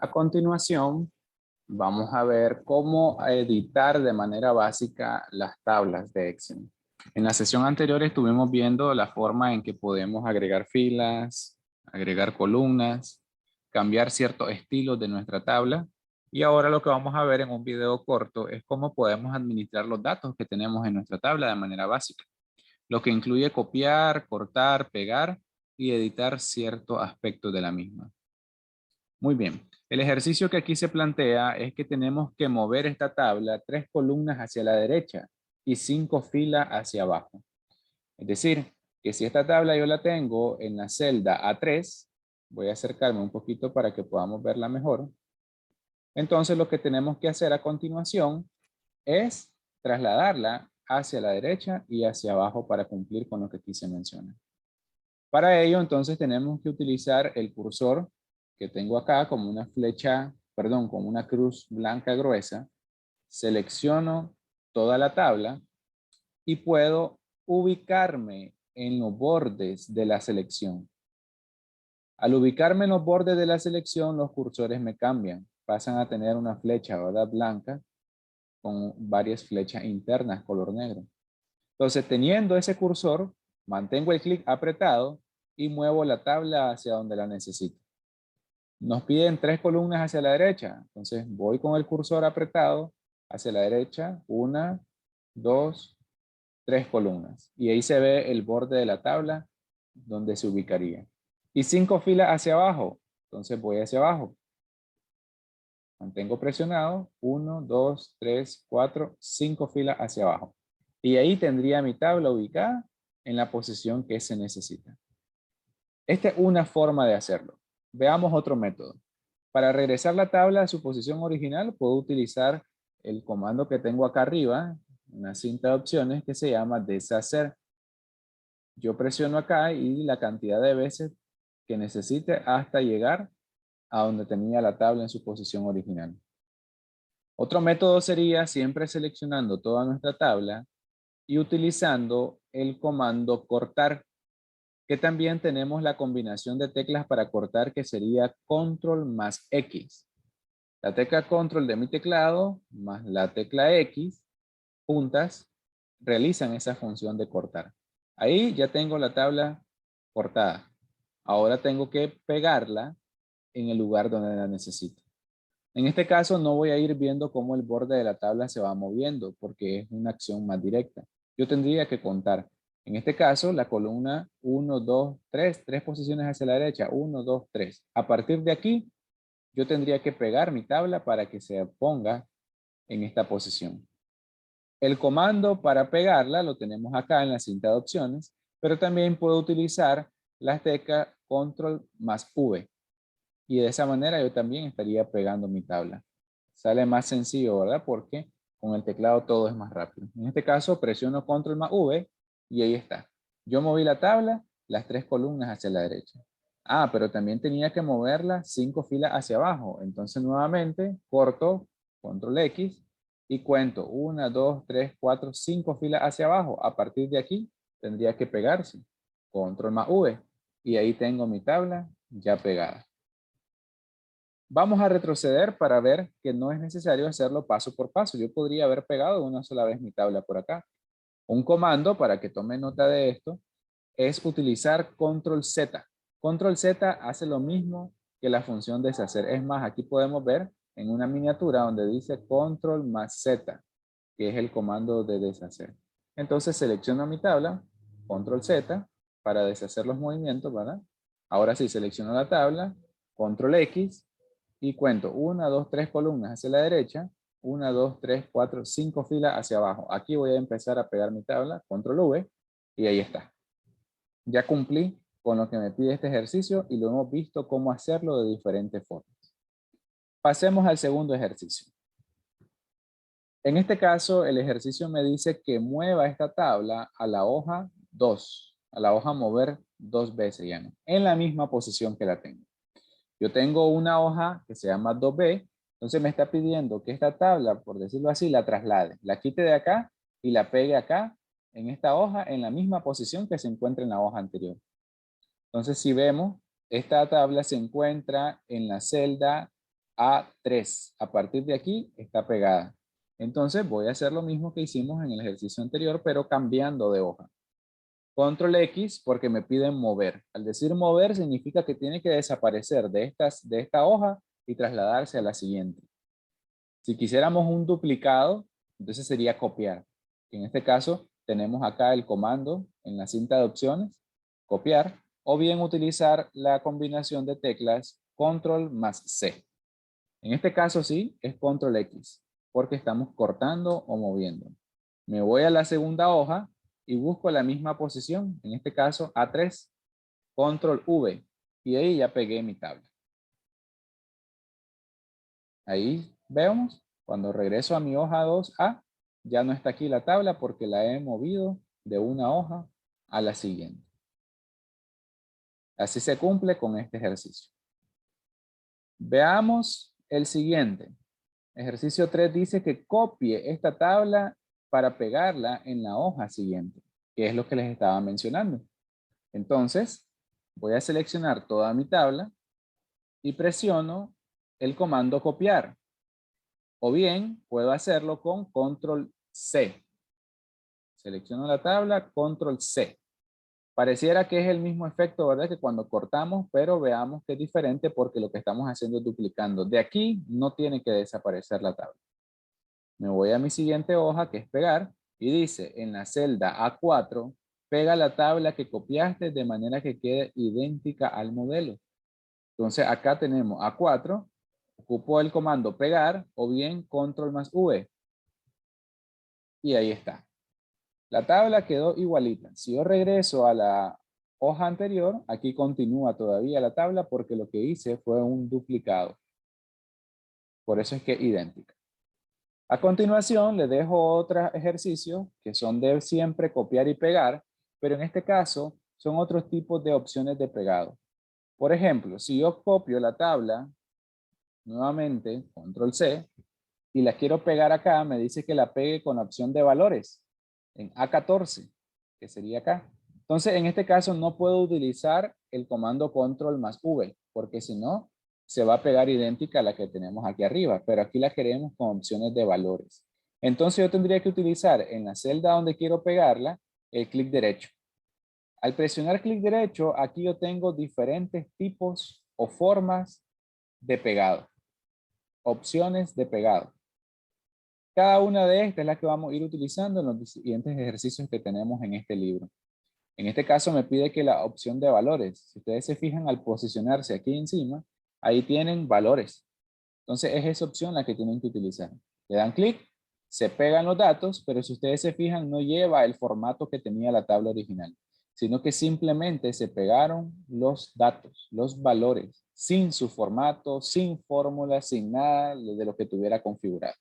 A continuación, vamos a ver cómo editar de manera básica las tablas de Excel. En la sesión anterior estuvimos viendo la forma en que podemos agregar filas, agregar columnas, cambiar ciertos estilos de nuestra tabla. Y ahora lo que vamos a ver en un video corto es cómo podemos administrar los datos que tenemos en nuestra tabla de manera básica, lo que incluye copiar, cortar, pegar y editar ciertos aspectos de la misma. Muy bien. El ejercicio que aquí se plantea es que tenemos que mover esta tabla 3 columnas hacia la derecha y 5 filas hacia abajo. Es decir, que si esta tabla yo la tengo en la celda A3, voy a acercarme un poquito para que podamos verla mejor. Entonces lo que tenemos que hacer a continuación es trasladarla hacia la derecha y hacia abajo para cumplir con lo que aquí se menciona. Para ello, entonces, tenemos que utilizar el cursor que tengo acá como una flecha, perdón, como una cruz blanca gruesa. Selecciono toda la tabla y puedo ubicarme en los bordes de la selección. Al ubicarme en los bordes de la selección, los cursores me cambian. Pasan a tener una flecha, ¿verdad? Blanca con varias flechas internas color negro. Entonces, teniendo ese cursor, mantengo el clic apretado y muevo la tabla hacia donde la necesito. Nos piden 3 columnas hacia la derecha. Entonces, voy con el cursor apretado hacia la derecha. 1, 2, 3 columnas. Y ahí se ve el borde de la tabla donde se ubicaría. Y 5 filas hacia abajo. Entonces, voy hacia abajo. Mantengo presionado. 1, 2, 3, 4, 5 filas hacia abajo. Y ahí tendría mi tabla ubicada en la posición que se necesita. Esta es una forma de hacerlo. Veamos otro método. Para regresar la tabla a su posición original, puedo utilizar el comando que tengo acá arriba, una cinta de opciones que se llama deshacer. Yo presiono acá y la cantidad de veces que necesite hasta llegar a donde tenía la tabla en su posición original. Otro método sería siempre seleccionando toda nuestra tabla y utilizando el comando cortar, que también tenemos la combinación de teclas para cortar que sería control más X. La tecla control de mi teclado más la tecla X juntas realizan esa función de cortar. Ahí ya tengo la tabla cortada. Ahora tengo que pegarla en el lugar donde la necesito. En este caso no voy a ir viendo cómo el borde de la tabla se va moviendo porque es una acción más directa. Yo tendría que contar. En este caso, la columna 1, 2, 3, 3 posiciones hacia la derecha, 1, 2, 3. A partir de aquí, yo tendría que pegar mi tabla para que se ponga en esta posición. El comando para pegarla lo tenemos acá en la cinta de opciones, pero también puedo utilizar las teclas control más V. Y de esa manera yo también estaría pegando mi tabla. Sale más sencillo, ¿verdad? Porque con el teclado todo es más rápido. En este caso presiono control más V y ahí está. Yo moví la tabla, las 3 columnas hacia la derecha. Ah, pero también tenía que moverla 5 filas hacia abajo. Entonces nuevamente corto control X y cuento 1, 2, 3, 4, 5 filas hacia abajo. A partir de aquí tendría que pegarse. Control más V y ahí tengo mi tabla ya pegada. Vamos a retroceder para ver que no es necesario hacerlo paso por paso. Yo podría haber pegado una sola vez mi tabla por acá. Un comando, para que tome nota de esto, es utilizar control Z. Control Z hace lo mismo que la función deshacer. Es más, aquí podemos ver en una miniatura donde dice control más Z, que es el comando de deshacer. Entonces selecciono mi tabla, control Z, para deshacer los movimientos, ¿verdad? Ahora sí, selecciono la tabla, control X, y cuento 1, 2, 3 columnas hacia la derecha, 1, 2, 3, 4, 5 filas hacia abajo. Aquí voy a empezar a pegar mi tabla, control V, y ahí está. Ya cumplí con lo que me pide este ejercicio y lo hemos visto cómo hacerlo de diferentes formas. Pasemos al segundo ejercicio. En este caso, el ejercicio me dice que mueva esta tabla a la hoja 2, a la hoja mover 2 veces ya, ¿no? En la misma posición que la tengo. Yo tengo una hoja que se llama 2B, entonces me está pidiendo que esta tabla, por decirlo así, la traslade, la quite de acá y la pegue acá en esta hoja en la misma posición que se encuentra en la hoja anterior. Entonces, si vemos, esta tabla se encuentra en la celda A3. A partir de aquí está pegada. Entonces voy a hacer lo mismo que hicimos en el ejercicio anterior, pero cambiando de hoja. Control X porque me piden mover. Al decir mover significa que tiene que desaparecer de esta hoja y trasladarse a la siguiente. Si quisiéramos un duplicado, entonces sería copiar. En este caso tenemos acá el comando en la cinta de opciones, copiar, o bien utilizar la combinación de teclas Control más C. En este caso sí, es Control X, porque estamos cortando o moviendo. Me voy a la segunda hoja y busco la misma posición, en este caso A3, Control V, y ahí ya pegué mi tabla. Ahí vemos, cuando regreso a mi hoja 2A, ya no está aquí la tabla porque la he movido de una hoja a la siguiente. Así se cumple con este ejercicio. Veamos el siguiente. Ejercicio 3 dice que copie esta tabla para pegarla en la hoja siguiente, que es lo que les estaba mencionando. Entonces, voy a seleccionar toda mi tabla y presiono el comando copiar. O bien, puedo hacerlo con Control C. Selecciono la tabla, Control C. Pareciera que es el mismo efecto, ¿verdad? Que cuando cortamos, pero veamos que es diferente porque lo que estamos haciendo es duplicando. De aquí no tiene que desaparecer la tabla. Me voy a mi siguiente hoja, que es pegar, y dice en la celda A4, pega la tabla que copiaste de manera que quede idéntica al modelo. Entonces acá tenemos A4, ocupo el comando pegar o bien Control más V. Y ahí está. La tabla quedó igualita. Si yo regreso a la hoja anterior, aquí continúa todavía la tabla porque lo que hice fue un duplicado. Por eso es que es idéntica. A continuación, les dejo otros ejercicios que son de siempre copiar y pegar, pero en este caso son otros tipos de opciones de pegado. Por ejemplo, si yo copio la tabla, nuevamente, Control C, y la quiero pegar acá, me dice que la pegue con la opción de valores, en A14, que sería acá. Entonces, en este caso no puedo utilizar el comando Control más V, porque si no, se va a pegar idéntica a la que tenemos aquí arriba, pero aquí la queremos con opciones de valores. Entonces yo tendría que utilizar en la celda donde quiero pegarla, el clic derecho. Al presionar clic derecho, aquí yo tengo diferentes tipos o formas de pegado. Opciones de pegado. Cada una de estas es la que vamos a ir utilizando en los siguientes ejercicios que tenemos en este libro. En este caso me pide que la opción de valores, si ustedes se fijan al posicionarse aquí encima, ahí tienen valores. Entonces es esa opción la que tienen que utilizar. Le dan clic, se pegan los datos, pero si ustedes se fijan no lleva el formato que tenía la tabla original, sino que simplemente se pegaron los datos, los valores, sin su formato, sin fórmula, sin nada de lo que tuviera configurado.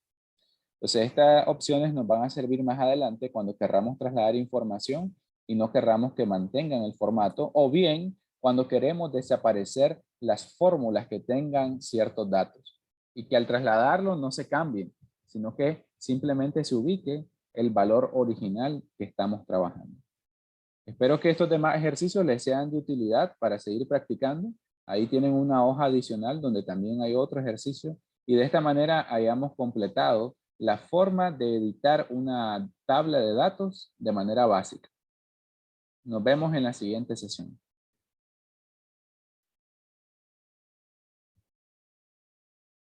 Entonces estas opciones nos van a servir más adelante cuando querramos trasladar información y no querramos que mantengan el formato, o bien cuando queremos desaparecer las fórmulas que tengan ciertos datos y que al trasladarlo no se cambien, sino que simplemente se ubique el valor original que estamos trabajando. Espero que estos demás ejercicios les sean de utilidad para seguir practicando. Ahí tienen una hoja adicional donde también hay otro ejercicio y de esta manera hayamos completado la forma de editar una tabla de datos de manera básica. Nos vemos en la siguiente sesión.